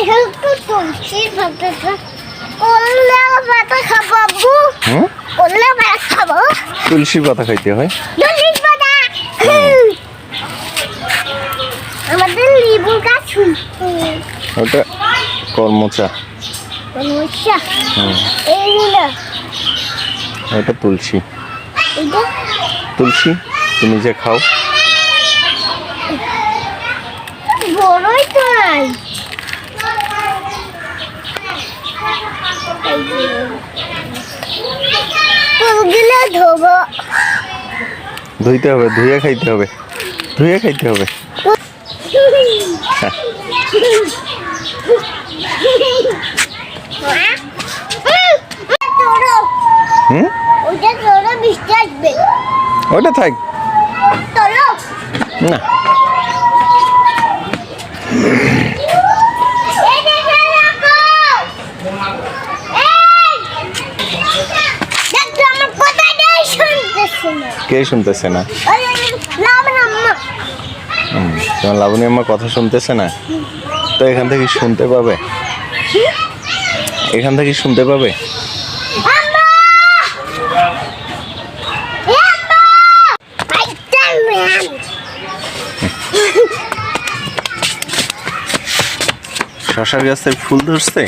একটু তুলসী পাতা করলে পাতা খাবো। করলে পাতা খাবো। তুলসী পাতা খাইতে হয়। তুলসী পাতা। আমাদের লেবু গাছ। ওটা করমচা। করমচা। এইগুলো। ওটা তুলসী। এটা তুলসী তুমি যে খাও। বড়ই তো নাই। ফুলগুলো ধোবো। ধুইতে হবে, ধুয়ে খাইতে হবে, ধুয়ে খাইতে হবে। হুম, ওটা তোরা বৃষ্টি আসবে। ওটা থাক তোরা না। কে শুনতেছে না? তোমার লাবণী আম্মা কথা শুনতেছে না? তো এখান থেকে শুনতে পাবে, এখান থেকে শুনতে পাবে। শশার গাছের ফুল ধরছে,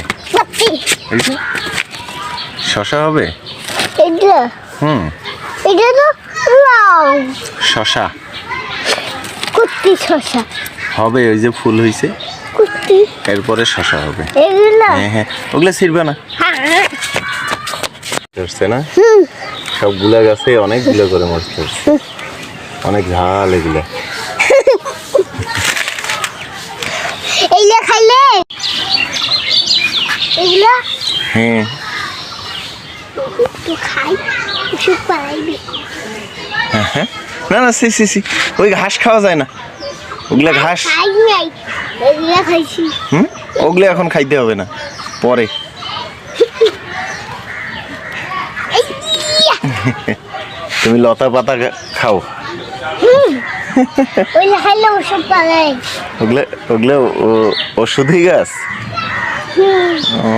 শশা হবে। হুম, শশা কুত্তি শশা হবে। ওই যে ফুল হয়েছে, কুত্তি এরপরে শশা হবে। এগুলা হ্যাঁ হ্যাঁ, ওগুলা ছিড়বে না। ধরছে না সবগুলা গাছে অনেকগুলো করে মরিচ ধরছে, অনেক ঝাল এগুলা। এইগুলা খাইলে এগুলা হ্যাঁ একটু খাই, ওষুধ পাইবি। হ্যাঁ, না না, সি সি সি, ওই ঘাস খাওয়া যায় না, ওগুলা ঘাস। খাই নাই, এগুলা খাইছি। ওগুলো এখন খাইতে হবে না, পরে। তুমি লতা পাতা খাও। ওইগুলা খাইলে ওষুধ পাই। ওগুলো ওগুলো ওষুধি গাছ। ও